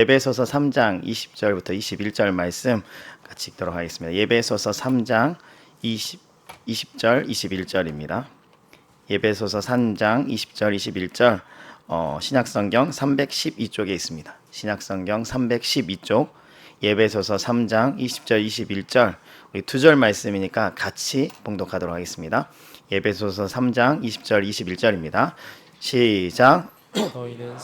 예배소서 3장 20절부터 21절 말씀 같이 읽도록 하겠습니다. 예배소서 3장 20절 21절입니다. 예배소서 3장 20절 21절 신약성경 312쪽에 있습니다. 신약성경 312쪽 예배소서 3장 20절 21절 우리 두 절 말씀이니까 같이 봉독하도록 하겠습니다. 예배소서 3장 20절 21절입니다. 시작. 너희는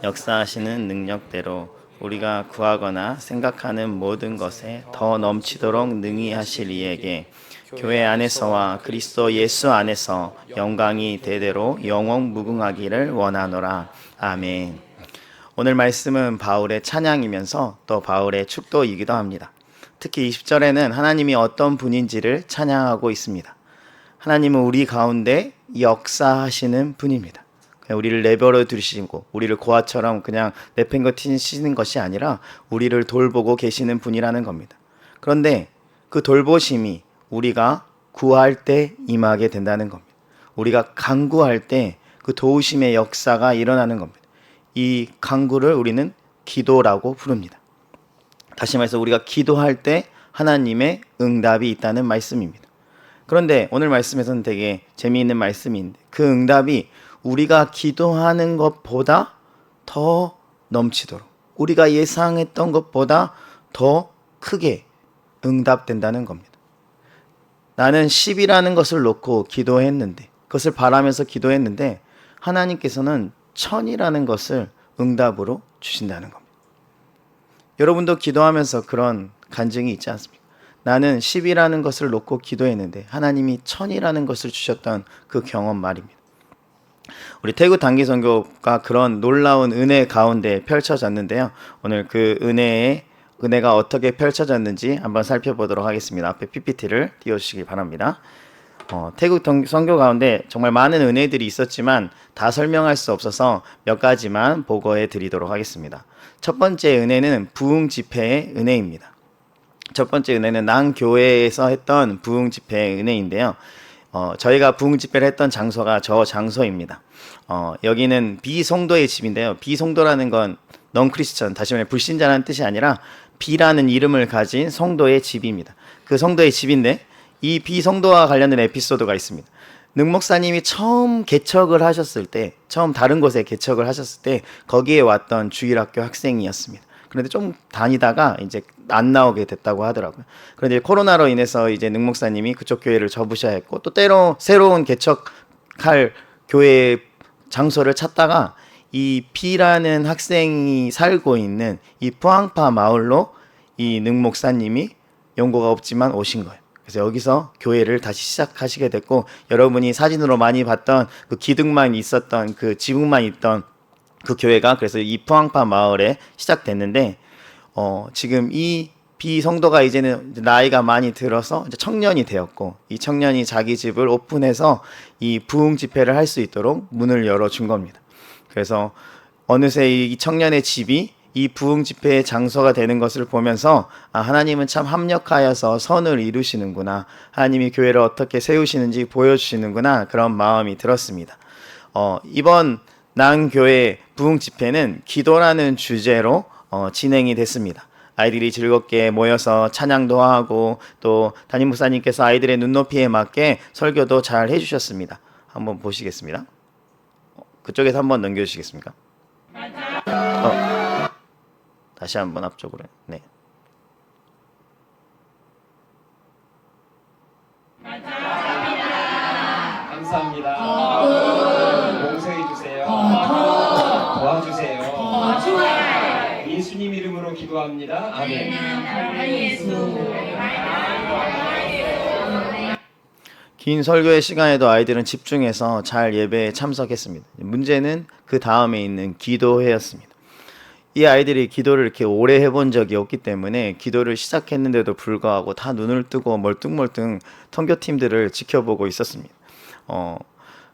역사하시는 능력대로 우리가 구하거나 생각하는 모든 것에 더 넘치도록 능히 하실 이에게 교회 안에서와 그리스도 예수 안에서 영광이 대대로 영원 무궁하기를 원하노라. 아멘. 오늘 말씀은 바울의 찬양이면서 또 바울의 축도이기도 합니다. 특히 20절에는 하나님이 어떤 분인지를 찬양하고 있습니다. 하나님은 우리 가운데 역사하시는 분입니다. 우리를 내버려 두시고 우리를 고아처럼 그냥 내팽개치시는 것이 아니라 우리를 돌보고 계시는 분이라는 겁니다. 그런데 그 돌보심이 우리가 구할 때 임하게 된다는 겁니다. 우리가 간구할 때 그 도우심의 역사가 일어나는 겁니다. 이 간구를 우리는 기도라고 부릅니다. 다시 말해서 우리가 기도할 때 하나님의 응답이 있다는 말씀입니다. 그런데 오늘 말씀에서는 되게 재미있는 말씀인데 그 응답이 우리가 기도하는 것보다 더 넘치도록 우리가 예상했던 것보다 더 크게 응답된다는 겁니다. 나는 10이라는 것을 놓고 기도했는데 그것을 바라면서 기도했는데 하나님께서는 1000이라는 것을 응답으로 주신다는 겁니다. 여러분도 기도하면서 그런 간증이 있지 않습니까? 나는 10이라는 것을 놓고 기도했는데 하나님이 1000이라는 것을 주셨던 그 경험 말입니다. 우리 태국 단기 선교가 그런 놀라운 은혜 가운데 펼쳐졌는데요. 오늘 그 은혜가 어떻게 펼쳐졌는지 한번 살펴보도록 하겠습니다. 앞에 PPT를 띄워주시기 바랍니다. 태국 선교 가운데 정말 많은 은혜들이 있었지만 다 설명할 수 없어서 몇 가지만 보고해 드리도록 하겠습니다. 첫 번째 은혜는 부흥 집회의 은혜입니다. 첫 번째 은혜는 낭교회에서 했던 부흥 집회의 은혜인데요. 저희가 부흥 집회를 했던 장소가 저 장소입니다. 여기는 비송도의 집인데요. 비송도라는 건 넌크리스천, 다시 말해 불신자라는 뜻이 아니라 비라는 이름을 가진 성도의 집입니다. 그 성도의 집인데 이 비성도와 관련된 에피소드가 있습니다. 능 목사님이 처음 개척을 하셨을 때, 처음 다른 곳에 개척을 하셨을 때 거기에 왔던 주일학교 학생이었습니다. 그런데 좀 다니다가 이제 안 나오게 됐다고 하더라고요. 그런데 코로나로 인해서 이제 능 목사님이 그쪽 교회를 접으셔야 했고 또 때로 새로운 개척할 교회 장소를 찾다가 이 B라는 학생이 살고 있는 이 푸앙파 마을로 이 능 목사님이 연고가 없지만 오신 거예요. 그래서 여기서 교회를 다시 시작하시게 됐고 여러분이 사진으로 많이 봤던 그 기둥만 있었던 그 지붕만 있던 그 교회가 그래서 이 푸앙파 마을에 시작됐는데 지금 이 비성도가 이제는 나이가 많이 들어서 이제 청년이 되었고 이 청년이 자기 집을 오픈해서 이 부흥 집회를 할 수 있도록 문을 열어준 겁니다. 그래서 어느새 이 청년의 집이 이 부흥 집회의 장소가 되는 것을 보면서 하나님은 참 합력하여서 선을 이루시는구나. 하나님이 교회를 어떻게 세우시는지 보여주시는구나. 그런 마음이 들었습니다. 이번 낭교회 부흥 집회는 기도라는 주제로 진행이 됐습니다. 아이들이 즐겁게 모여서 찬양도 하고 또 담임 목사님께서 아이들의 눈높이에 맞게 설교도 잘 해주셨습니다. 한번 보시겠습니다. 그쪽에서 한번 넘겨주시겠습니까? 다시 한번 앞쪽으로. 네. 감사합니다. 용서해 주세요. 도와주세요. 예수님 이름으로 기도합니다. 아멘. 긴 설교의 시간에도 아이들은 집중해서 잘 예배에 참석했습니다. 문제는 그 다음에 있는 기도회였습니다. 이 아이들이 기도를 이렇게 오래 해본 적이 없기 때문에 기도를 시작했는데도 불구하고 다 눈을 뜨고 멀뚱멀뚱 선교팀들을 지켜보고 있었습니다.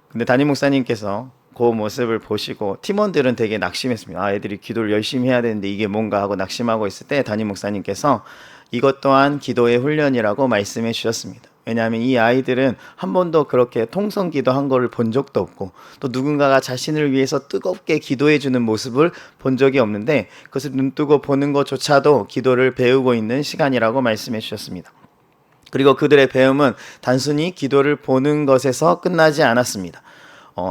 근데 담임 목사님께서 그 모습을 보시고 팀원들은 되게 낙심했습니다. 애들이 기도를 열심히 해야 되는데 이게 뭔가 하고 낙심하고 있을 때 담임 목사님께서 이것 또한 기도의 훈련이라고 말씀해 주셨습니다. 왜냐하면 이 아이들은 한 번도 그렇게 통성 기도한 거를 본 적도 없고 또 누군가가 자신을 위해서 뜨겁게 기도해 주는 모습을 본 적이 없는데 그것을 눈뜨고 보는 것조차도 기도를 배우고 있는 시간이라고 말씀해 주셨습니다. 그리고 그들의 배움은 단순히 기도를 보는 것에서 끝나지 않았습니다.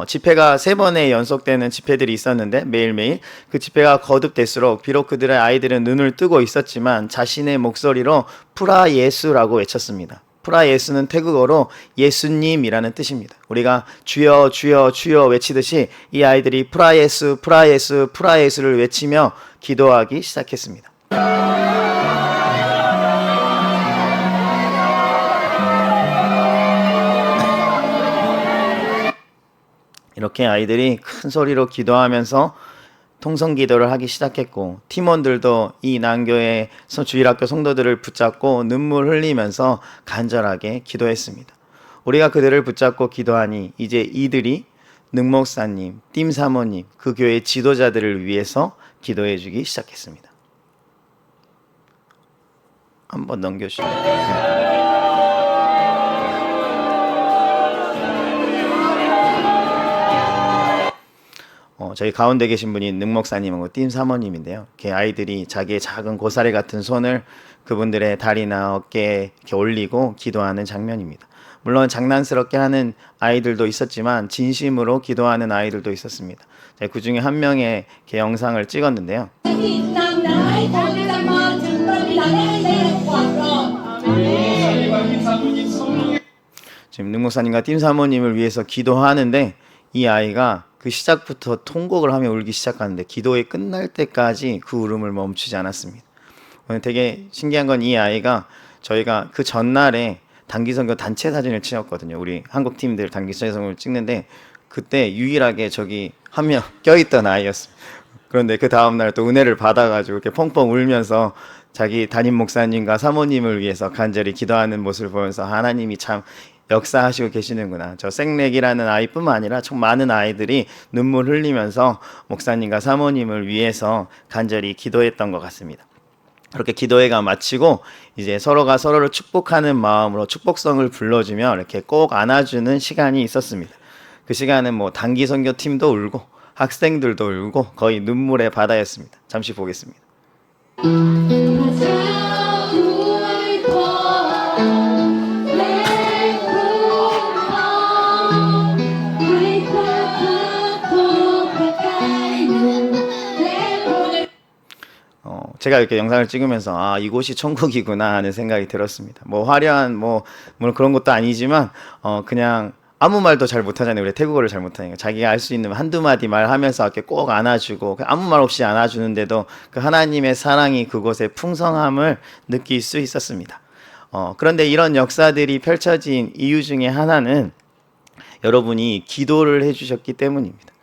집회가 3번의 연속되는 집회들이 있었는데 매일매일 그 집회가 거듭될수록 비록 그들의 아이들은 눈을 뜨고 있었지만 자신의 목소리로 프라 예수라고 외쳤습니다. 프라 예수는 태국어로 예수님이라는 뜻입니다. 우리가 주여 주여 주여 외치듯이 이 아이들이 프라 예수 프라 예수 프라 예수를 외치며 기도하기 시작했습니다. 이렇게 아이들이 큰 소리로 기도하면서 통성기도를 하기 시작했고 팀원들도 이 난교회 주일학교 성도들을 붙잡고 눈물 흘리면서 간절하게 기도했습니다. 우리가 그들을 붙잡고 기도하니 이제 이들이 능목사님, 띵사모님, 그 교회 지도자들을 위해서 기도해 주기 시작했습니다. 한번 넘겨주시면 저희 가운데 계신 분이 능목사님하고 띵 사모님인데요. 이렇게 아이들이 자기의 작은 고사리 같은 손을 그분들의 다리나 어깨에 이렇게 올리고 기도하는 장면입니다. 물론 장난스럽게 하는 아이들도 있었지만 진심으로 기도하는 아이들도 있었습니다. 그 중에 한 명의 이렇게 영상을 찍었는데요. 지금 능목사님과 띵 사모님을 위해서 기도하는데 이 아이가 그 시작부터 통곡을 하며 울기 시작하는데 기도의 끝날 때까지 그 울음을 멈추지 않았습니다. 되게 신기한 건 이 아이가 저희가 그 전날에 단기선교 단체 사진을 찍었거든요. 우리 한국 팀들 단기선교를 찍는데 그때 유일하게 저기 한 명 껴있던 아이였습니다. 그런데 그 다음날 또 은혜를 받아가지고 이렇게 펑펑 울면서 자기 담임 목사님과 사모님을 위해서 간절히 기도하는 모습을 보면서 하나님이 참 역사하시고 계시는구나. 저 생렉이라는 아이뿐만 아니라 총 많은 아이들이 눈물 흘리면서 목사님과 사모님을 위해서 간절히 기도했던 것 같습니다. 그렇게 기도회가 마치고 이제 서로가 서로를 축복하는 마음으로 축복성을 불러주며 이렇게 꼭 안아주는 시간이 있었습니다. 그 시간은 뭐 단기 선교팀도 울고 학생들도 울고 거의 눈물의 바다였습니다. 잠시 보겠습니다. 제가 이렇게 영상을 찍으면서 아 이곳이 천국이구나 하는 생각이 들었습니다. 뭐 화려한 뭐 그런 것도 아니지만 그냥 아무 말도 잘 못하잖아요. 우리 태국어를 잘 못하니까 자기가 할 수 있는 한두 마디 말하면서 이렇게 꼭 안아주고 아무 말 없이 안아주는데도 그 하나님의 사랑이 그곳의 풍성함을 느낄 수 있었습니다. 그런데 이런 역사들이 펼쳐진 이유 중에 하나는 여러분이 기도를 해주셨기 때문입니다.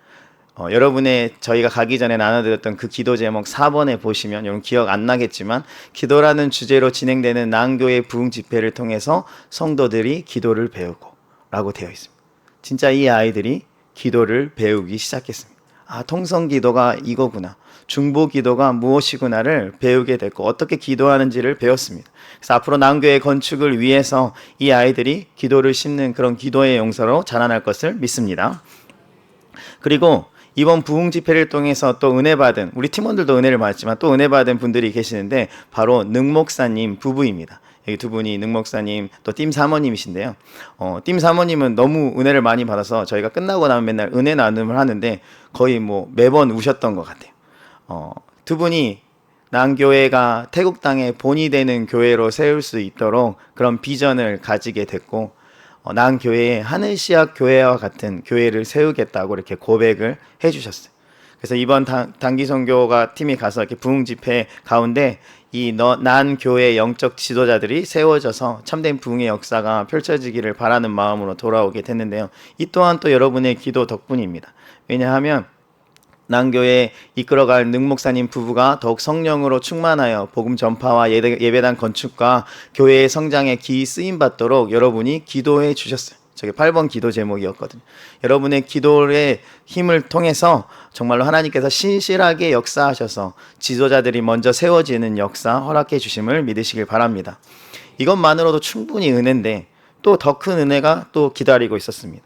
여러분의 저희가 가기 전에 나눠드렸던 그 기도 제목 4번에 보시면 여러분 기억 안 나겠지만 기도라는 주제로 진행되는 난교회 부흥 집회를 통해서 성도들이 기도를 배우고 라고 되어 있습니다. 진짜 이 아이들이 기도를 배우기 시작했습니다. 아, 통성 기도가 이거구나. 중보 기도가 무엇이구나를 배우게 됐고 어떻게 기도하는지를 배웠습니다. 그래서 앞으로 난교회 건축을 위해서 이 아이들이 기도를 심는 그런 기도의 용사로 자라날 것을 믿습니다. 그리고 이번 부흥 집회를 통해서 또 은혜 받은 우리 팀원들도 은혜를 받았지만 또 은혜 받은 분들이 계시는데 바로 능목사님 부부입니다. 여기 두 분이 능목사님 또 띵 사모님이신데요. 띵 사모님은 너무 은혜를 많이 받아서 저희가 끝나고 나면 맨날 은혜 나눔을 하는데 거의 뭐 매번 우셨던 것 같아요. 두 분이 난교회가 태국 땅에 본이 되는 교회로 세울 수 있도록 그런 비전을 가지게 됐고 난교회에 하늘시학 교회와 같은 교회를 세우겠다고 이렇게 고백을 해주셨어요. 그래서 이번 단기선교가 팀이 가서 이렇게 부흥 집회 가운데 이 난교회 영적 지도자들이 세워져서 참된 부흥의 역사가 펼쳐지기를 바라는 마음으로 돌아오게 됐는데요. 이 또한 또 여러분의 기도 덕분입니다. 왜냐하면 난교회 이끌어갈 능목사님 부부가 더욱 성령으로 충만하여 복음 전파와 예배당 건축과 교회의 성장에 기이 쓰임받도록 여러분이 기도해 주셨어요. 저게 8번 기도 제목이었거든요. 여러분의 기도의 힘을 통해서 정말로 하나님께서 신실하게 역사하셔서 지도자들이 먼저 세워지는 역사 허락해 주심을 믿으시길 바랍니다. 이것만으로도 충분히 은혜인데 또 더 큰 은혜가 또 기다리고 있었습니다.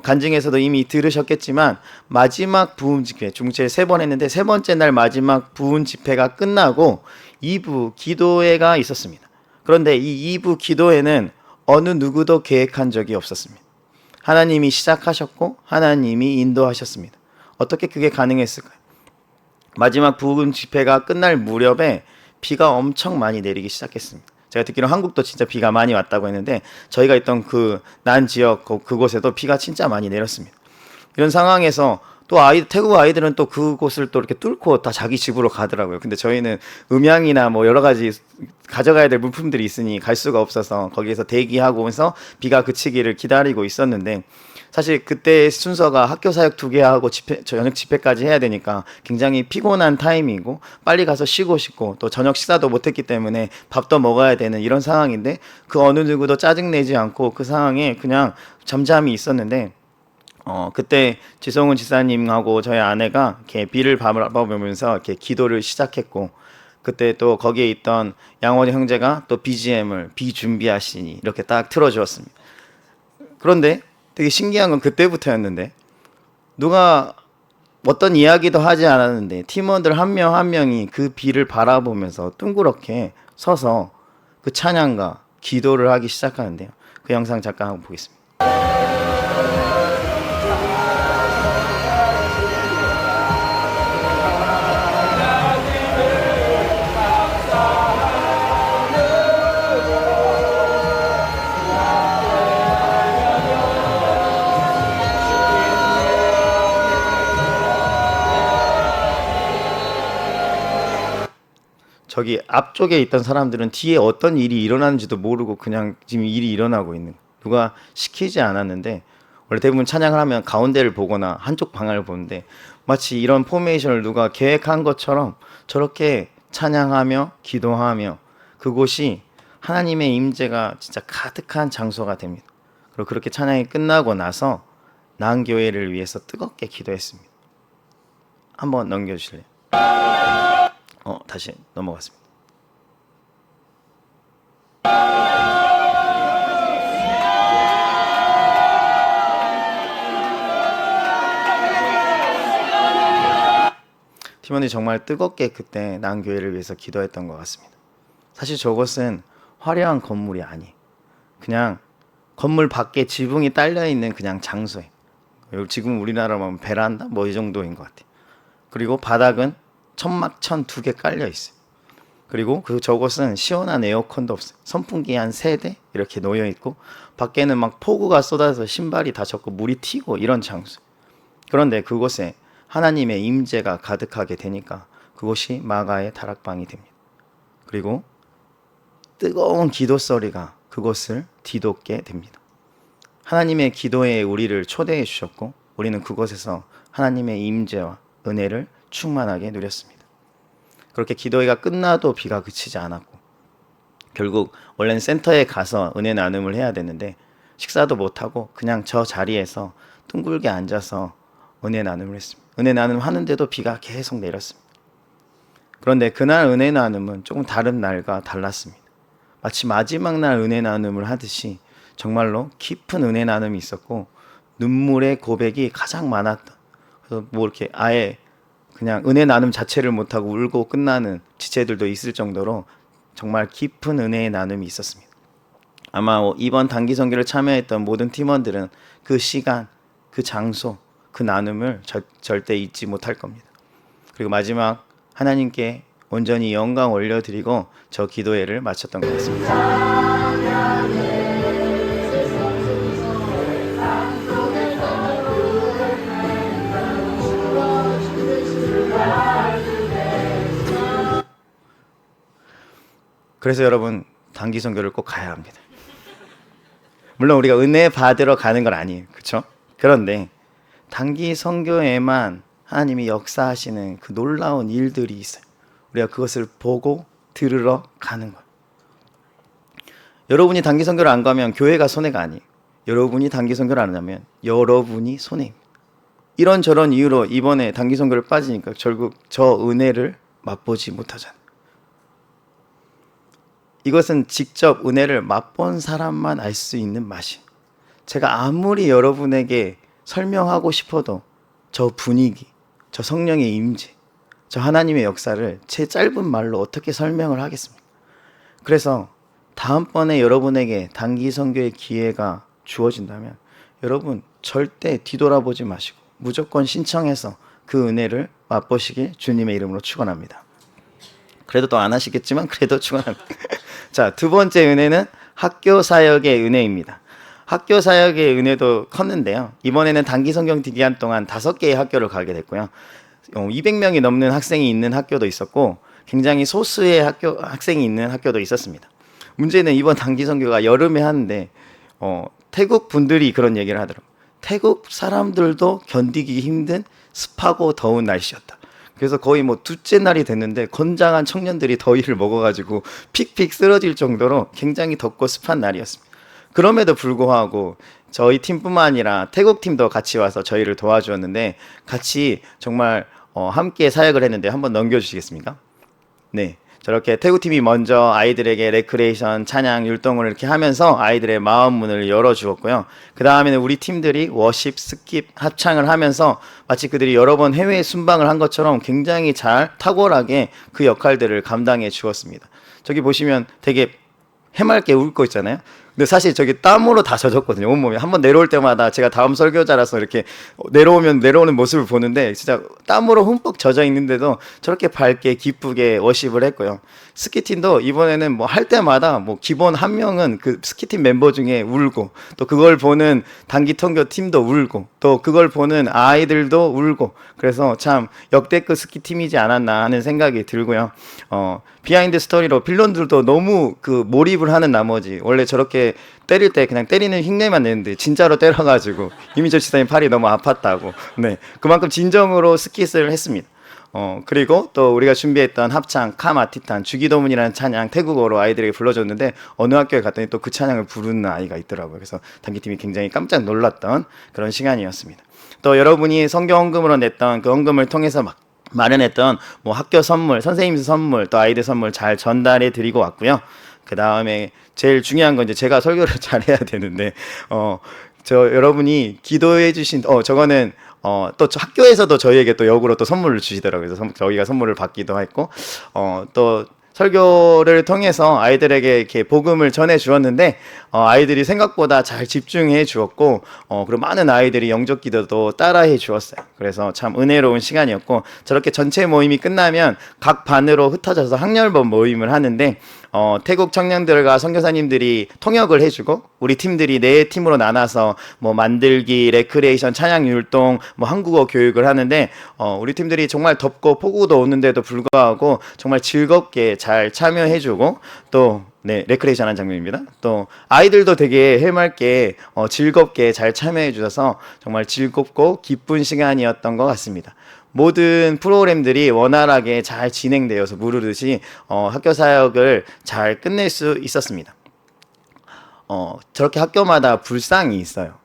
간증에서도 이미 들으셨겠지만 마지막 부흥 집회, 중체 3번 했는데 3번째 날 마지막 부흥 집회가 끝나고 2부 기도회가 있었습니다. 그런데 이 2부 기도회는 어느 누구도 계획한 적이 없었습니다. 하나님이 시작하셨고 하나님이 인도하셨습니다. 어떻게 그게 가능했을까요? 마지막 부흥 집회가 끝날 무렵에 비가 엄청 많이 내리기 시작했습니다. 제가 듣기로 한국도 진짜 비가 많이 왔다고 했는데 저희가 있던 그 난 지역 그곳에도 비가 진짜 많이 내렸습니다. 이런 상황에서 또 태국 아이들은 또 그곳을 또 이렇게 뚫고 다 자기 집으로 가더라고요. 근데 저희는 음향이나 뭐 여러 가지 가져가야 될 물품들이 있으니 갈 수가 없어서 거기에서 대기하고 해서 비가 그치기를 기다리고 있었는데, 사실 그때 순서가 학교 사역 2개 하고 저녁 집회까지 해야 되니까 굉장히 피곤한 타이밍이고 빨리 가서 쉬고 싶고 또 저녁 식사도 못했기 때문에 밥도 먹어야 되는 이런 상황인데 그 어느 누구도 짜증내지 않고 그 상황에 그냥 잠잠히 있었는데, 그때 지성훈 지사님하고 저희 아내가 이렇게 비를 바라보면서 이렇게 기도를 시작했고, 그때 또 거기에 있던 양원 형제가 또 BGM을 비 준비하시니 이렇게 딱 틀어주었습니다. 그런데 되게 신기한 건 그때부터였는데, 누가 어떤 이야기도 하지 않았는데 팀원들 한 명 한 명이 그 비를 바라보면서 둥그렇게 서서 그 찬양과 기도를 하기 시작하는데요. 그 영상 잠깐 한번 보겠습니다. 저기 앞쪽에 있던 사람들은 뒤에 어떤 일이 일어나는지도 모르고 그냥 지금 일이 일어나고 있는 거예요. 누가 시키지 않았는데, 원래 대부분 찬양을 하면 가운데를 보거나 한쪽 방향을 보는데 마치 이런 포메이션을 누가 계획한 것처럼 저렇게 찬양하며 기도하며 그곳이 하나님의 임재가 진짜 가득한 장소가 됩니다. 그리고 그렇게 찬양이 끝나고 나서 나은교회를 위해서 뜨겁게 기도했습니다. 한번 넘겨주실래요? 다시 넘어갔습니다. 팀원이 정말 뜨겁게 그때 나은교회를 위해서 기도했던 것 같습니다. 사실 저것은 화려한 건물이 아니에요. 그냥 건물 밖에 지붕이 딸려있는 그냥 장소예요. 지금 우리나라로 하면 베란다? 뭐 이 정도인 것 같아요. 그리고 바닥은 천막천 2개 깔려 있어요. 그리고 저곳은 시원한 에어컨도 없어요. 선풍기 한 3대 이렇게 놓여 있고 밖에는 막 폭우가 쏟아져서 신발이 다 젖고 물이 튀고 이런 장소. 그런데 그곳에 하나님의 임재가 가득하게 되니까 그곳이 마가의 다락방이 됩니다. 그리고 뜨거운 기도 소리가 그곳을 뒤덮게 됩니다. 하나님의 기도에 우리를 초대해 주셨고 우리는 그곳에서 하나님의 임재와 은혜를 충만하게 누렸습니다. 그렇게 기도회가 끝나도 비가 그치지 않았고 결국 원래는 센터에 가서 은혜 나눔을 해야 되는데 식사도 못하고 그냥 저 자리에서 둥글게 앉아서 은혜 나눔을 했습니다. 은혜 나눔 하는데도 비가 계속 내렸습니다. 그런데 그날 은혜 나눔은 조금 다른 날과 달랐습니다. 마치 마지막 날 은혜 나눔을 하듯이 정말로 깊은 은혜 나눔이 있었고 눈물의 고백이 가장 많았던, 그래서 뭐 이렇게 아예 그냥 은혜 나눔 자체를 못하고 울고 끝나는 지체들도 있을 정도로 정말 깊은 은혜의 나눔이 있었습니다. 아마 이번 단기 선교를 참여했던 모든 팀원들은 그 시간, 그 장소, 그 나눔을 절대 잊지 못할 겁니다. 그리고 마지막 하나님께 온전히 영광 올려드리고 저 기도회를 마쳤던 것 같습니다. 그래서 여러분 단기 선교를 꼭 가야 합니다. 물론 우리가 은혜 받으러 가는 건 아니에요. 그렇죠? 그런데 단기 선교에만 하나님이 역사하시는 그 놀라운 일들이 있어요. 우리가 그것을 보고 들으러 가는 거예요. 여러분이 단기 선교를 안 가면 교회가 손해가 아니에요. 여러분이 단기 선교를 안 하면 여러분이 손해입니다. 이런저런 이유로 이번에 단기 선교를 빠지니까 결국 저 은혜를 맛보지 못하잖아요. 이것은 직접 은혜를 맛본 사람만 알 수 있는 맛이에요. 제가 아무리 여러분에게 설명하고 싶어도 저 분위기, 저 성령의 임재, 저 하나님의 역사를 제 짧은 말로 어떻게 설명을 하겠습니까? 그래서 다음번에 여러분에게 단기 선교의 기회가 주어진다면 여러분 절대 뒤돌아보지 마시고 무조건 신청해서 그 은혜를 맛보시길 주님의 이름으로 축원합니다. 그래도 또 안 하시겠지만 그래도 축원합니다. 자, 두 번째 은혜는 학교 사역의 은혜입니다. 학교 사역의 은혜도 컸는데요. 이번에는 단기 성경 기간 동안 5개의 학교를 가게 됐고요. 200명이 넘는 학생이 있는 학교도 있었고 굉장히 소수의 학생이 있는 학교도 있었습니다. 문제는 이번 단기 선교가 여름에 하는데 태국 분들이 그런 얘기를 하더라고요. 태국 사람들도 견디기 힘든 습하고 더운 날씨였다. 그래서 거의 뭐 둘째 날이 됐는데 건장한 청년들이 더위를 먹어가지고 픽픽 쓰러질 정도로 굉장히 덥고 습한 날이었습니다. 그럼에도 불구하고 저희 팀뿐만 아니라 태국 팀도 같이 와서 저희를 도와주었는데 같이 정말 함께 사역을 했는데 한번 넘겨주시겠습니까? 네, 저렇게 태국팀이 먼저 아이들에게 레크레이션, 찬양, 율동을 이렇게 하면서 아이들의 마음 문을 열어주었고요. 그 다음에는 우리 팀들이 워십, 스킵, 합창을 하면서 마치 그들이 여러 번 해외 순방을 한 것처럼 굉장히 잘 탁월하게 그 역할들을 감당해 주었습니다. 저기 보시면 되게 해맑게 웃고 있잖아요. 근데 사실 저기 땀으로 다 젖었거든요. 온몸이. 한번 내려올 때마다 제가 다음 설교자라서 이렇게 내려오면 내려오는 모습을 보는데 진짜 땀으로 흠뻑 젖어 있는데도 저렇게 밝게 기쁘게 워십을 했고요. 스키팀도 이번에는 뭐 할 때마다 뭐 기본 한 명은 그 스키팀 멤버 중에 울고 또 그걸 보는 단기 선교 팀도 울고 또 그걸 보는 아이들도 울고 그래서 참 역대급 스키팀이지 않았나 하는 생각이 들고요. 비하인드 스토리로 빌런들도 너무 그 몰입을 하는 나머지 원래 저렇게 때릴 때 그냥 때리는 흉내만 내는데 진짜로 때려가지고 이미저 지사님 팔이 너무 아팠다고 네 그만큼 진정으로 스킷을 했습니다. 그리고 또 우리가 준비했던 합창 카마티탄 주기도문이라는 찬양 태국어로 아이들에게 불러줬는데 어느 학교에 갔더니 또 그 찬양을 부르는 아이가 있더라고요. 그래서 단기팀이 굉장히 깜짝 놀랐던 그런 시간이었습니다. 또 여러분이 성경 헌금으로 냈던 그 헌금을 통해서 마련했던 뭐 학교 선물, 선생님 선물, 또 아이들 선물 잘 전달해 드리고 왔고요. 그 다음에 제일 중요한 건 이제 제가 설교를 잘해야 되는데 저 여러분이 기도해 주신 저거는 또 학교에서도 저희에게 또 역으로 또 선물을 주시더라고요. 그래서 저희가 선물을 받기도 했고 또 설교를 통해서 아이들에게 이렇게 복음을 전해 주었는데 아이들이 생각보다 잘 집중해 주었고 그리고 많은 아이들이 영적 기도도 따라해 주었어요. 그래서 참 은혜로운 시간이었고 저렇게 전체 모임이 끝나면 각 반으로 흩어져서 학렬본 모임을 하는데 태국 청년들과 선교사님들이 통역을 해주고 우리 팀들이 네 팀으로 나눠서 뭐 만들기, 레크레이션, 찬양 율동, 뭐 한국어 교육을 하는데 우리 팀들이 정말 덥고 폭우도 오는데도 불구하고 정말 즐겁게 잘 참여해주고 또 네, 레크레이션 한 장면입니다. 또 아이들도 되게 해맑게 즐겁게 잘 참여해 주셔서 정말 즐겁고 기쁜 시간이었던 것 같습니다. 모든 프로그램들이 원활하게 잘 진행되어서 무르르시 학교 사역을 잘 끝낼 수 있었습니다. 저렇게 학교마다 불상이 있어요.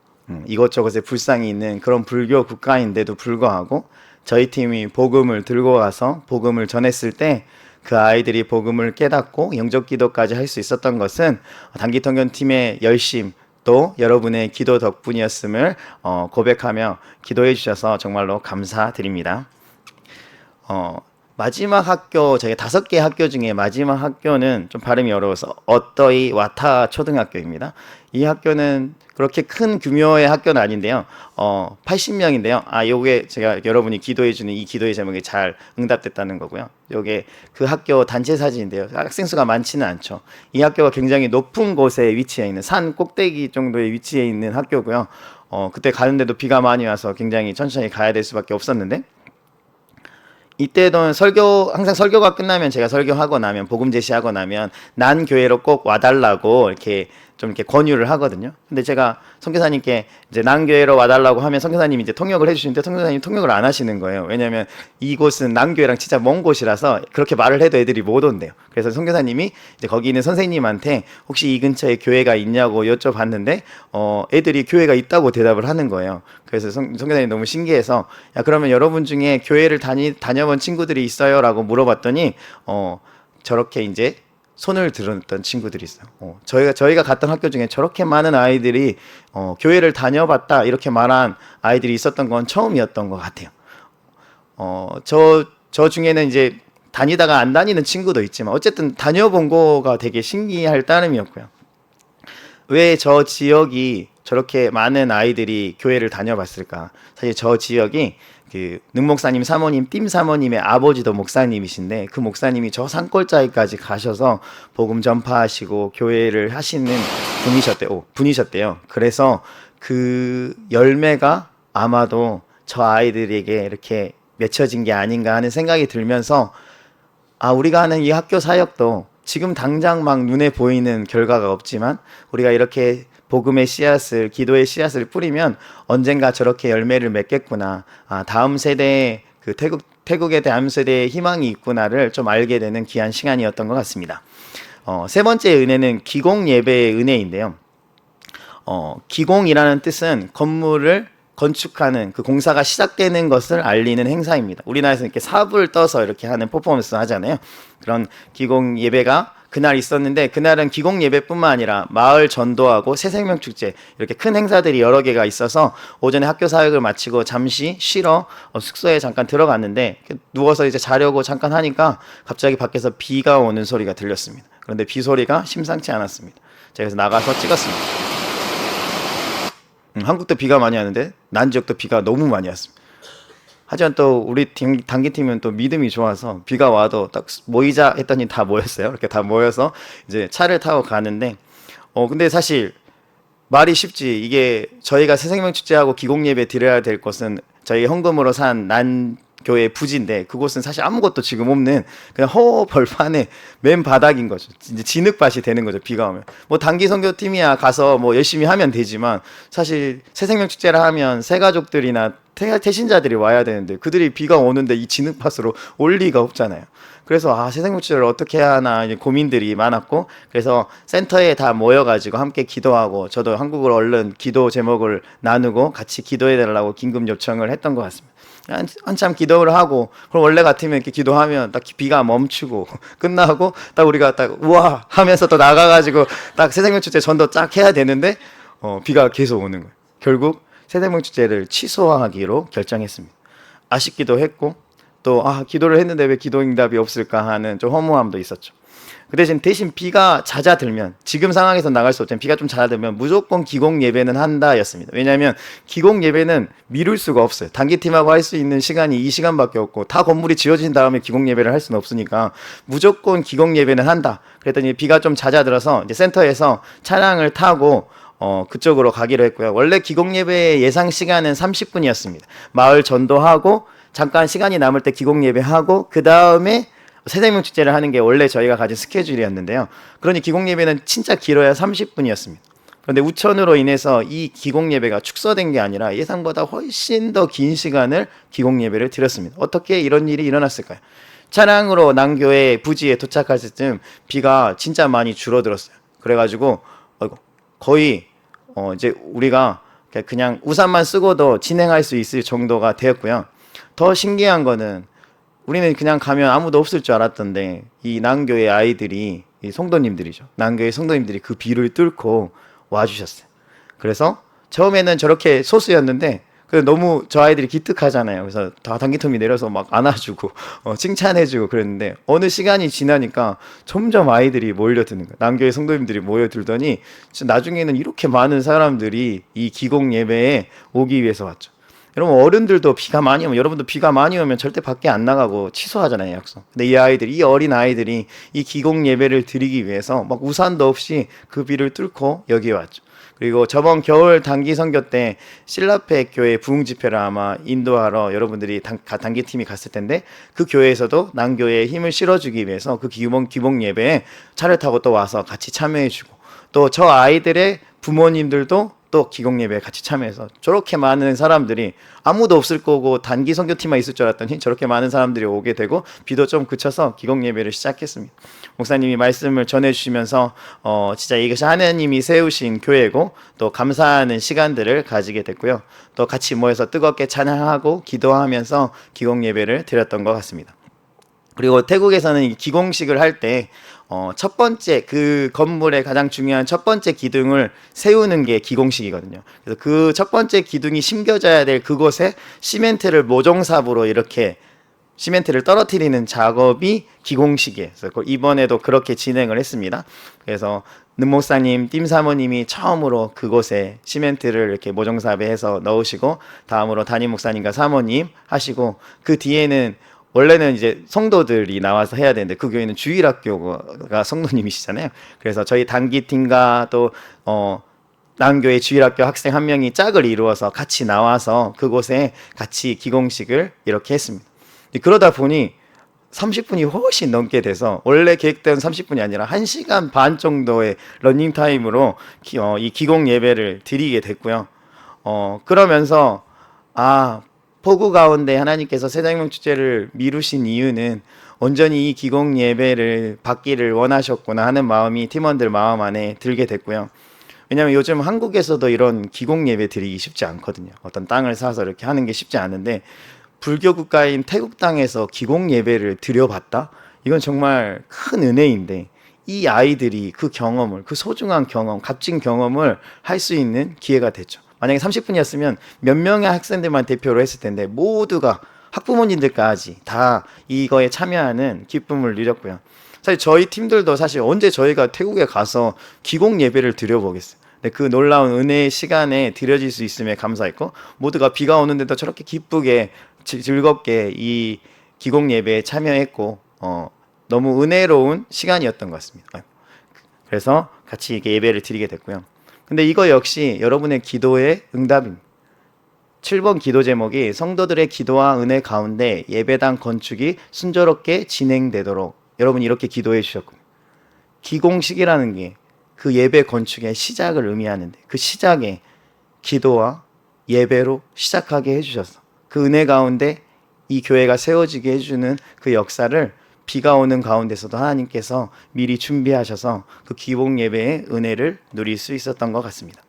이것저것에 불상이 있는 그런 불교 국가인데도 불구하고 저희 팀이 복음을 들고 가서 복음을 전했을 때 그 아이들이 복음을 깨닫고 영적 기도까지 할 수 있었던 것은 단기 통견 팀의 열심 또 여러분의 기도 덕분이었음을 고백하며 기도해 주셔서 정말로 감사드립니다. 마지막 학교, 저희 5개 학교 중에 마지막 학교는 좀 발음이 어려워서 어떠이 와타 초등학교입니다. 이 학교는 그렇게 큰 규모의 학교는 아닌데요. 80명인데요. 요게 제가 여러분이 기도해주는 이 기도의 제목이 잘 응답됐다는 거고요. 요게 그 학교 단체 사진인데요. 학생 수가 많지는 않죠. 이 학교가 굉장히 높은 곳에 위치해 있는 산 꼭대기 정도에 위치해 있는 학교고요. 그때 가는데도 비가 많이 와서 굉장히 천천히 가야 될 수밖에 없었는데 이때도 항상 설교가 끝나면 제가 설교하고 나면 복음 제시하고 나면 난 교회로 꼭 와달라고 이렇게 좀 이렇게 권유를 하거든요. 근데 제가 선교사님께 이제 난 교회로 와달라고 하면 선교사님이 이제 통역을 해주시는데 선교사님이 통역을 안 하시는 거예요. 왜냐하면 이곳은 난 교회랑 진짜 먼 곳이라서 그렇게 말을 해도 애들이 못 온대요. 그래서 선교사님이 이제 거기 있는 선생님한테 혹시 이 근처에 교회가 있냐고 여쭤봤는데 애들이 교회가 있다고 대답을 하는 거예요. 그래서 선교사님이 너무 신기해서 야 그러면 여러분 중에 교회를 다녀본 친구들이 있어요라고 물어봤더니 저렇게 이제 손을 들었던 친구들이 있어요. 저희가 갔던 학교 중에 저렇게 많은 아이들이 교회를 다녀봤다 이렇게 말한 아이들이 있었던 건 처음이었던 것 같아요. 저 중에는 이제 다니다가 안 다니는 친구도 있지만 어쨌든 다녀본 거가 되게 신기할 따름이었고요. 왜 저 지역이 저렇게 많은 아이들이 교회를 다녀봤을까? 사실 저 지역이 그 능목사님 사모님, 띵 사모님의 아버지도 목사님이신데 그 목사님이 저 산골짜기까지 가셔서 복음 전파하시고 교회를 하시는 분이셨대요. 그래서 그 열매가 아마도 저 아이들에게 이렇게 맺혀진 게 아닌가 하는 생각이 들면서 우리가 하는 이 학교 사역도 지금 당장 막 눈에 보이는 결과가 없지만 우리가 이렇게 복음의 씨앗을, 기도의 씨앗을 뿌리면 언젠가 저렇게 열매를 맺겠구나. 다음 세대에 태국의 다음 세대에 희망이 있구나를 좀 알게 되는 귀한 시간이었던 것 같습니다. 세 번째 은혜는 기공 예배의 은혜인데요. 기공이라는 뜻은 건물을 건축하는 그 공사가 시작되는 것을 알리는 행사입니다. 우리나라에서 이렇게 삽을 떠서 이렇게 하는 퍼포먼스 하잖아요. 그런 기공 예배가 그날 있었는데 그날은 기공 예배뿐만 아니라 마을 전도하고 새생명 축제 이렇게 큰 행사들이 여러 개가 있어서 오전에 학교 사역을 마치고 잠시 쉬러 숙소에 잠깐 들어갔는데 누워서 이제 자려고 잠깐 하니까 갑자기 밖에서 비가 오는 소리가 들렸습니다. 그런데 비 소리가 심상치 않았습니다. 제가 그래서 나가서 찍었습니다. 한국도 비가 많이 하는데 난 지역도 비가 너무 많이 왔습니다. 하지만 또 우리 단기팀은 또 믿음이 좋아서 비가 와도 딱 모이자 했더니 다 모였어요. 이렇게 다 모여서 이제 차를 타고 가는데 근데 사실 말이 쉽지. 이게 저희가 새생명 축제하고 기공 예배 드려야 될 것은 저희 헌금으로 산 난교회 부지인데 그곳은 사실 아무것도 지금 없는 그냥 허벌판에 맨 바닥인 거죠. 이제 진흙밭이 되는 거죠. 비가 오면. 뭐 단기 선교팀이야 가서 뭐 열심히 하면 되지만 사실 새생명 축제를 하면 새가족들이나 태신자들이 와야 되는데 그들이 비가 오는데 이 진흙밭으로 올 리가 없잖아요. 그래서 새생명 축제를 어떻게 해야 하나 이제 고민들이 많았고 그래서 센터에 다 모여가지고 함께 기도하고 저도 한국어로 얼른 기도 제목을 나누고 같이 기도해달라고 긴급 요청을 했던 것 같습니다. 한참 기도를 하고 그럼 원래 같으면 이렇게 기도하면 딱 비가 멈추고 끝나고 딱 우리가 딱 우와 하면서 또 나가가지고 딱 새생명 축제 전도 쫙 해야 되는데 비가 계속 오는 거예요. 결국 새생명 축제를 취소하기로 결정했습니다. 아쉽기도 했고 또 기도를 했는데 왜 기도 응답이 없을까 하는 좀 허무함도 있었죠. 그 대신 비가 잦아들면 지금 상황에서 나갈 수 없지만 비가 좀 잦아들면 무조건 기공 예배는 한다였습니다. 왜냐하면 기공 예배는 미룰 수가 없어요. 단기팀하고 할 수 있는 시간이 이 시간밖에 없고 다 건물이 지어진 다음에 기공 예배를 할 수는 없으니까 무조건 기공 예배는 한다. 그랬더니 비가 좀 잦아들어서 이제 센터에서 차량을 타고 그쪽으로 가기로 했고요. 원래 기공 예배의 예상 시간은 30분이었습니다. 마을 전도하고 잠깐 시간이 남을 때 기공 예배하고 그 다음에 새생명 축제를 하는 게 원래 저희가 가진 스케줄이었는데요. 그러니 기공 예배는 진짜 길어야 30분이었습니다. 그런데 우천으로 인해서 이 기공 예배가 축소된 게 아니라 예상보다 훨씬 더 긴 시간을 기공 예배를 드렸습니다. 어떻게 이런 일이 일어났을까요? 차량으로 난교회 부지에 도착했을 때 비가 진짜 많이 줄어들었어요. 그래가지고 거의 이제 우리가 그냥 우산만 쓰고도 진행할 수 있을 정도가 되었고요. 더 신기한 거는 우리는 그냥 가면 아무도 없을 줄 알았던데 이 난교의 아이들이 이 성도님들이죠. 난교의 성도님들이 그 비를 뚫고 와주셨어요. 그래서 처음에는 저렇게 소수였는데 너무 저 아이들이 기특하잖아요. 그래서 다 단기통이 내려서 막 안아주고 칭찬해주고 그랬는데 어느 시간이 지나니까 점점 아이들이 몰려드는 거예요. 난교의 성도님들이 모여들더니 나중에는 이렇게 많은 사람들이 이 기공 예배에 오기 위해서 왔죠. 여러분 어른들도 비가 많이 오면 여러분도 비가 많이 오면 절대 밖에 안 나가고 취소하잖아요, 약속. 근데 이 어린 아이들이 이 기공 예배를 드리기 위해서 막 우산도 없이 그 비를 뚫고 여기에 왔죠. 그리고 저번 겨울 단기 선교 때 신라페 교회 부흥 집회를 아마 인도하러 여러분들이 단기팀이 갔을 텐데 그 교회에서도 난교회에 힘을 실어주기 위해서 그 기복 예배에 차를 타고 또 와서 같이 참여해주고 또 저 아이들의 부모님들도 또 기공 예배에 같이 참여해서 저렇게 많은 사람들이 아무도 없을 거고 단기 선교팀만 있을 줄 알았더니 저렇게 많은 사람들이 오게 되고 비도 좀 그쳐서 기공 예배를 시작했습니다. 목사님이 말씀을 전해주시면서 진짜 이것이 하나님이 세우신 교회고 또 감사하는 시간들을 가지게 됐고요. 또 같이 모여서 뜨겁게 찬양하고 기도하면서 기공 예배를 드렸던 것 같습니다. 그리고 태국에서는 이 기공식을 할 때 첫 번째 그 건물의 가장 중요한 첫 번째 기둥을 세우는 게 기공식이거든요. 그래서 그 첫 번째 기둥이 심겨져야 될 그곳에 시멘트를 모종삽으로 이렇게 시멘트를 떨어뜨리는 작업이 기공식이에요. 그래서 이번에도 그렇게 진행을 했습니다. 그래서 능 목사님, 띵 사모님이 처음으로 그곳에 시멘트를 이렇게 모종삽에 해서 넣으시고, 다음으로 담임 목사님과 사모님 하시고, 그 뒤에는 원래는 이제 성도들이 나와서 해야 되는데 그 교회는 주일학교가 성도님이시잖아요. 그래서 저희 단기팀과 또 남교회 주일학교 학생 한 명이 짝을 이루어서 같이 나와서 그곳에 같이 기공식을 이렇게 했습니다. 그러다 보니 30분이 훨씬 넘게 돼서 원래 계획된 30분이 아니라 1시간 반 정도의 러닝타임으로 이 기공 예배를 드리게 됐고요. 그러면서 폭우 가운데 하나님께서 새생명 축제를 미루신 이유는 온전히 이 기공 예배를 받기를 원하셨구나 하는 마음이 팀원들 마음 안에 들게 됐고요. 왜냐하면 요즘 한국에서도 이런 기공 예배 드리기 쉽지 않거든요. 어떤 땅을 사서 이렇게 하는 게 쉽지 않은데 불교 국가인 태국 땅에서 기공 예배를 드려봤다? 이건 정말 큰 은혜인데 이 아이들이 그 경험을, 그 소중한 경험, 값진 경험을 할 수 있는 기회가 됐죠. 만약에 30분이었으면 몇 명의 학생들만 대표로 했을 텐데 모두가 학부모님들까지 다 이거에 참여하는 기쁨을 누렸고요. 사실 저희 팀들도 사실 언제 저희가 태국에 가서 기공 예배를 드려보겠어요. 그 놀라운 은혜의 시간에 드려질 수 있음에 감사했고, 모두가 비가 오는데도 저렇게 기쁘게 즐겁게 이 기공 예배에 참여했고 너무 은혜로운 시간이었던 것 같습니다. 그래서 같이 이렇게 예배를 드리게 됐고요. 근데 이거 역시 여러분의 기도의 응답입니다. 7번 기도 제목이 성도들의 기도와 은혜 가운데 예배당 건축이 순조롭게 진행되도록 여러분이 이렇게 기도해 주셨군요. 기공식이라는 게 그 예배 건축의 시작을 의미하는데 그 시작에 기도와 예배로 시작하게 해주셔서 그 은혜 가운데 이 교회가 세워지게 해주는 그 역사를 비가 오는 가운데서도 하나님께서 미리 준비하셔서 그 기공 예배의 은혜를 누릴 수 있었던 것 같습니다.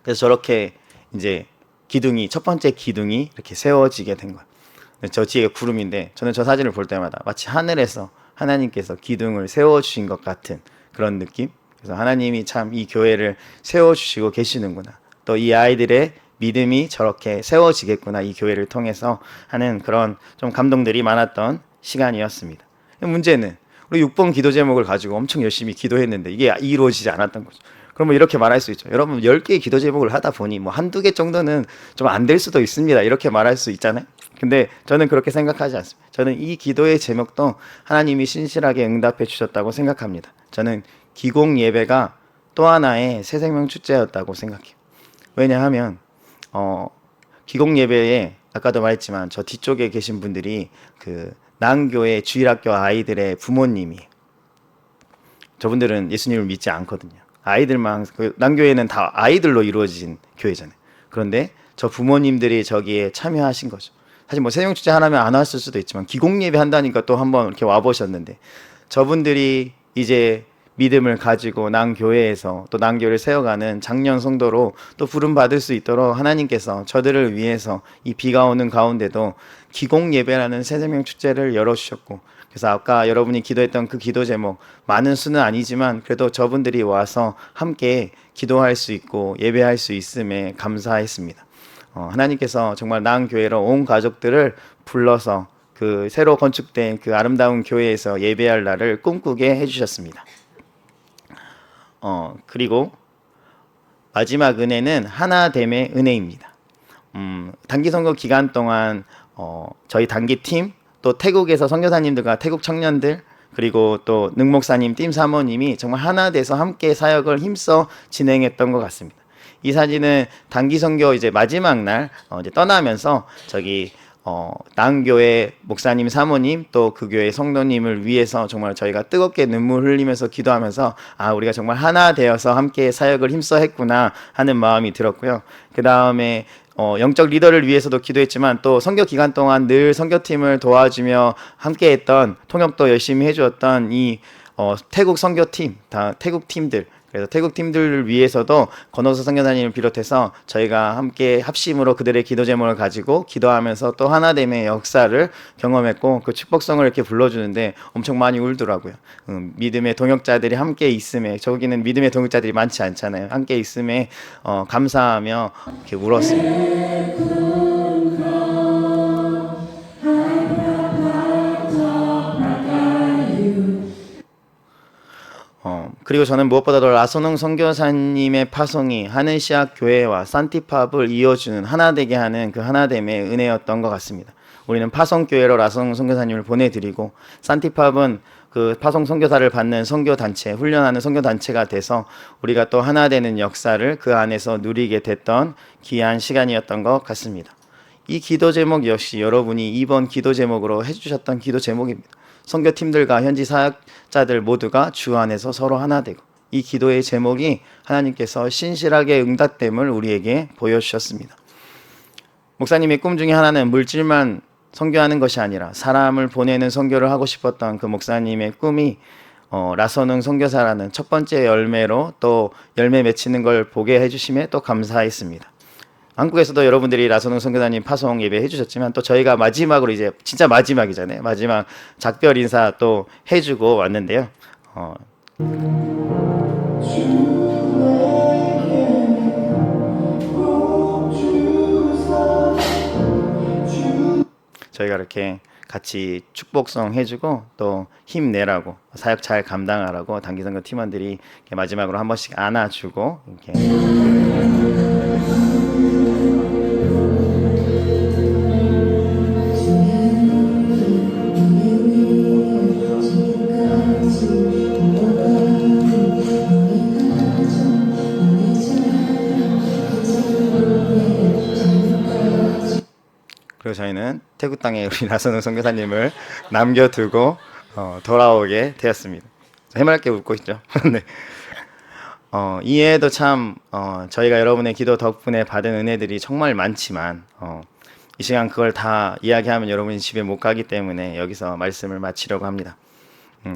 그래서 저렇게 이제 기둥이 첫 번째 기둥이 이렇게 세워지게 된 거예요. 저 뒤에 구름인데 저는 저 사진을 볼 때마다 마치 하늘에서 하나님께서 기둥을 세워주신 것 같은 그런 느낌. 그래서 하나님이 참 이 교회를 세워주시고 계시는구나. 또 이 아이들의 믿음이 저렇게 세워지겠구나. 이 교회를 통해서 하는 그런 좀 감동들이 많았던 시간이었습니다. 문제는 우리 6번 기도 제목을 가지고 엄청 열심히 기도했는데 이게 이루어지지 않았던 거죠. 그러면 이렇게 말할 수 있죠. 여러분 10개의 기도 제목을 하다 보니 뭐 한두 개 정도는 좀 안 될 수도 있습니다. 이렇게 말할 수 있잖아요. 근데 저는 그렇게 생각하지 않습니다. 저는 이 기도의 제목도 하나님이 신실하게 응답해 주셨다고 생각합니다. 저는 기공 예배가 또 하나의 새생명 축제였다고 생각해요. 왜냐하면 기공 예배에 아까도 말했지만 저 뒤쪽에 계신 분들이 그 난교회 주일학교 아이들의 부모님이 저분들은 예수님을 믿지 않거든요. 아이들만 난교회는 다 아이들로 이루어진 교회잖아요. 그런데 저 부모님들이 저기에 참여하신 거죠. 사실 뭐 새생명 축제 하나면 안 왔을 수도 있지만 기공 예배 한다니까 또 한번 이렇게 와 보셨는데 저분들이 이제 믿음을 가지고 난교회에서 또 난교회를 세워가는 장년 성도로 또 부름 받을 수 있도록 하나님께서 저들을 위해서 이 비가 오는 가운데도 기공 예배라는 새생명 축제를 열어주셨고, 그래서 아까 여러분이 기도했던 그 기도 제목 많은 수는 아니지만 그래도 저분들이 와서 함께 기도할 수 있고 예배할 수 있음에 감사했습니다. 하나님께서 정말 난교회로 온 가족들을 불러서 그 새로 건축된 그 아름다운 교회에서 예배할 날을 꿈꾸게 해주셨습니다. 그리고 마지막 은혜는 하나됨의 은혜입니다. 단기 선거 기간 동안 저희 단기팀 또 태국에서 선교사님들과 태국 청년들 그리고 또 능 목사님, 띵 사모님이 정말 하나 돼서 함께 사역을 힘써 진행했던 것 같습니다. 이 사진은 단기 선교 이제 마지막 날 이제 떠나면서 저기 난교회 목사님 사모님 또 그 교회 성도님을 위해서 정말 저희가 뜨겁게 눈물 흘리면서 기도하면서 우리가 정말 하나 되어서 함께 사역을 힘써 했구나 하는 마음이 들었고요. 그 다음에 영적 리더를 위해서도 기도했지만 또 선교 기간 동안 늘 선교팀을 도와주며 함께했던 통역도 열심히 해주었던 이 태국 선교팀, 다 태국 팀들 그래서 태국 팀들을 위해서도 권호수 선교사님을 비롯해서 저희가 함께 합심으로 그들의 기도 제목을 가지고 기도하면서 또 하나됨의 역사를 경험했고 그 축복성을 이렇게 불러주는데 엄청 많이 울더라고요. 믿음의 동역자들이 함께 있음에, 저기는 믿음의 동역자들이 많지 않잖아요. 함께 있음에 감사하며 이렇게 울었습니다. 그리고 저는 무엇보다도 라소농 선교사님의 파송이 하늘시학 교회와 산티팝을 이어주는 하나되게 하는 그 하나됨의 은혜였던 것 같습니다. 우리는 파송교회로 라소농 선교사님을 보내드리고 산티팝은 그 파송 선교사를 받는 선교단체, 훈련하는 선교단체가 돼서 우리가 또 하나 되는 역사를 그 안에서 누리게 됐던 귀한 시간이었던 것 같습니다. 이 기도 제목 역시 여러분이 이번 기도 제목으로 해주셨던 기도 제목입니다. 선교팀들과 현지 사역자들 모두가 주 안에서 서로 하나 되고, 이 기도의 제목이 하나님께서 신실하게 응답됨을 우리에게 보여주셨습니다. 목사님의 꿈 중에 하나는 물질만 선교하는 것이 아니라 사람을 보내는 선교를 하고 싶었던 그 목사님의 꿈이 라서능 선교사라는 첫 번째 열매로 또 열매 맺히는 걸 보게 해주심에 또 감사했습니다. 한국에서도 여러분들이 라소농 선교사님 파송 예배 해주셨지만 또 저희가 마지막으로 이제 진짜 마지막이잖아요. 마지막 작별 인사 또 해주고 왔는데요. 저희가 이렇게 같이 축복성 해주고 또 힘내라고 사역 잘 감당하라고 단기선교 팀원들이 마지막으로 한 번씩 안아주고 이렇게 그리고 저희는 태국 땅에 우리 라소농 선교사님을 남겨두고 돌아오게 되었습니다. 해맑게 웃고 있죠. 네. 이해에도 참 저희가 여러분의 기도 덕분에 받은 은혜들이 정말 많지만 이 시간 그걸 다 이야기하면 여러분이 집에 못 가기 때문에 여기서 말씀을 마치려고 합니다.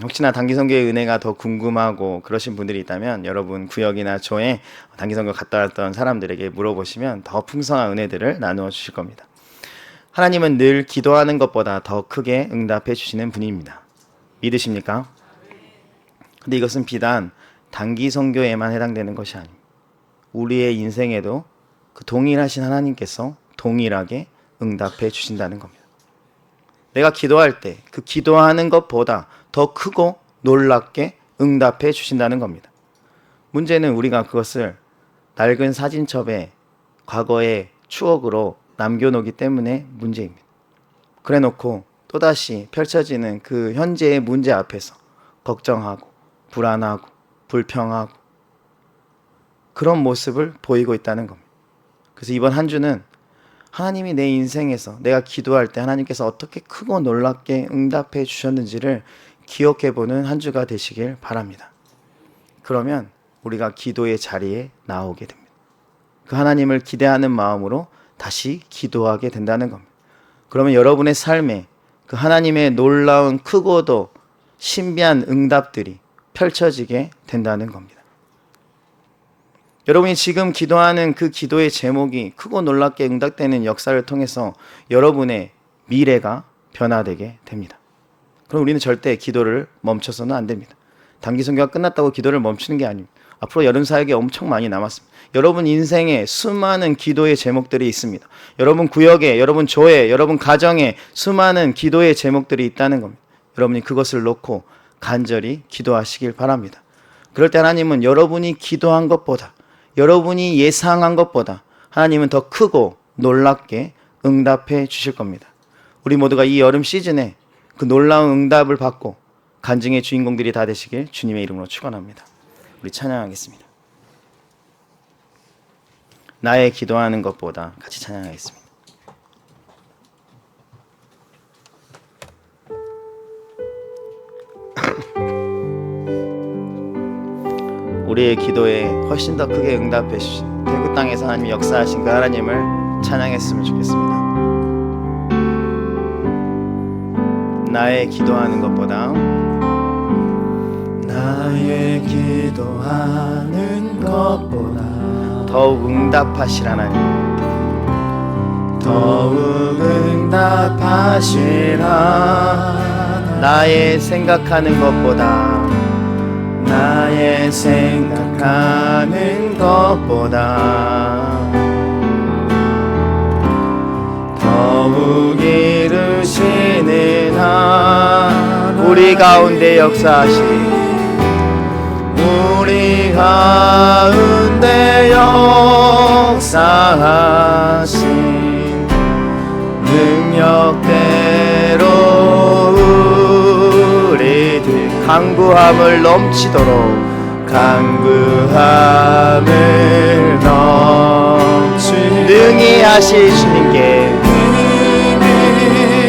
혹시나 단기선교의 은혜가 더 궁금하고 그러신 분들이 있다면 여러분 구역이나 조에 단기선교 갔다 왔던 사람들에게 물어보시면 더 풍성한 은혜들을 나누어 주실 겁니다. 하나님은 늘 기도하는 것보다 더 크게 응답해 주시는 분입니다. 믿으십니까? 근데 이것은 비단 단기 선교에만 해당되는 것이 아닙니다. 우리의 인생에도 그 동일하신 하나님께서 동일하게 응답해 주신다는 겁니다. 내가 기도할 때 그 기도하는 것보다 더 크고 놀랍게 응답해 주신다는 겁니다. 문제는 우리가 그것을 낡은 사진첩에 과거의 추억으로 남겨놓기 때문에 문제입니다. 그래 놓고 또다시 펼쳐지는 그 현재의 문제 앞에서 걱정하고 불안하고 불평하고 그런 모습을 보이고 있다는 겁니다. 그래서 이번 한 주는 하나님이 내 인생에서 내가 기도할 때 하나님께서 어떻게 크고 놀랍게 응답해 주셨는지를 기억해보는 한 주가 되시길 바랍니다. 그러면 우리가 기도의 자리에 나오게 됩니다. 그 하나님을 기대하는 마음으로 다시 기도하게 된다는 겁니다. 그러면 여러분의 삶에 그 하나님의 놀라운 크고도 신비한 응답들이 펼쳐지게 된다는 겁니다. 여러분이 지금 기도하는 그 기도의 제목이 크고 놀랍게 응답되는 역사를 통해서 여러분의 미래가 변화되게 됩니다. 그럼 우리는 절대 기도를 멈춰서는 안 됩니다. 단기 선교가 끝났다고 기도를 멈추는 게 아닙니다. 앞으로 여름 사역이 엄청 많이 남았습니다. 여러분 인생에 수많은 기도의 제목들이 있습니다. 여러분 구역에, 여러분 조에, 여러분 가정에 수많은 기도의 제목들이 있다는 겁니다. 여러분이 그것을 놓고 간절히 기도하시길 바랍니다. 그럴 때 하나님은 여러분이 기도한 것보다, 여러분이 예상한 것보다 하나님은 더 크고 놀랍게 응답해 주실 겁니다. 우리 모두가 이 여름 시즌에 그 놀라운 응답을 받고 간증의 주인공들이 다 되시길 주님의 이름으로 축원합니다. 우리 찬양하겠습니다. 나의 기도하는 것보다 같이 찬양하겠습니다. 우리의 기도에 훨씬 더 크게 응답해 주신 태국 땅에서 하나님이 역사하신 그 하나님을 찬양했으면 좋겠습니다. 나의 기도하는 것보다 나의 기도하는 것보다 더욱 응답하실 하나님, 더욱 응답하실 하나님, 나의 생각하는 것보다, 나의 생각하는 것보다 더욱 이루시는 하나님, 우리 가운데 역사하신, 우리 가운데 역사하신 능력대로 우리들 강구함을 넘치도록, 강구함을 넘치도록 능히 하실 주님께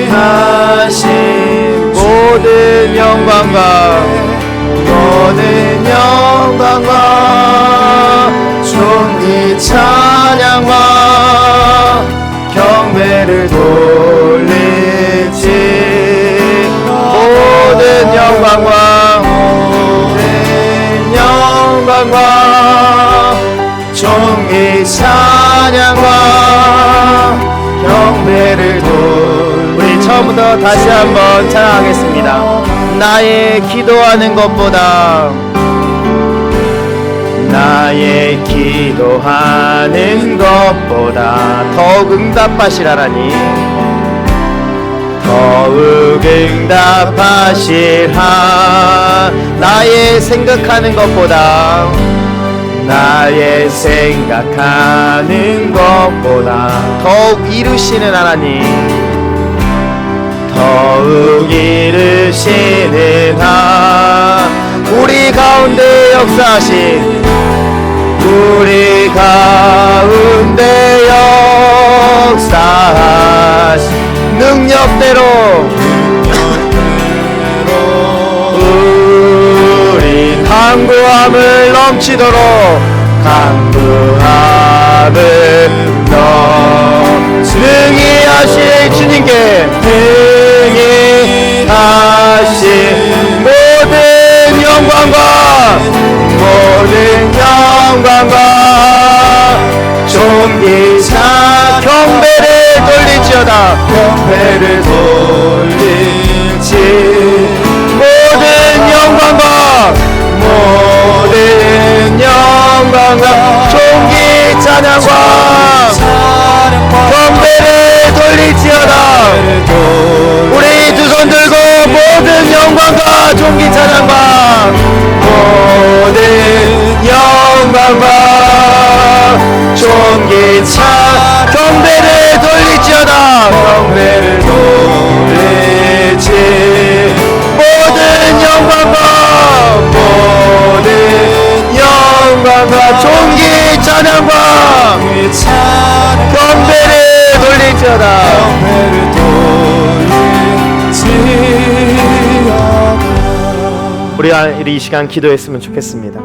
하신 모든 영광과 모든 영광과 존귀 찬양과 경배를 돌리지, 모든 영광과 모든 영광과 존귀 찬양과 경배를 돌리지. 우리 처음부터 다시 한번 찬양하겠습니다. 나의 기도하는 것보다, 나의 기도하는 것보다 더욱 응답하실 하나님, 더욱 응답하실 나의 생각하는 것보다, 나의 생각하는 것보다 더욱 이루시는 하나님, 더욱 이루시는 우리 가운데 역사하신, 우리 가운데 역사하신 능력대로 우리 강구함을 넘치도록, 강구함을 능히 하실 주님께, 능히 하실 모든 영광과 모든 영광과 존귀 경배를 돌리지어다, 경배를 돌리지, 모든 영광과 모든 영광과 존귀 찬양과 경배를 돌리지어다. 우리 두 손 들고 모든 영광과 존귀 찬양과 모든 영광과 존귀 경배를 돌리지어다, 경배를 돌리지, 모든 영광과 모든 영광과 존귀 찬양과 경배를 돌리지어다. 우리가 이 시간 기도했으면 좋겠습니다.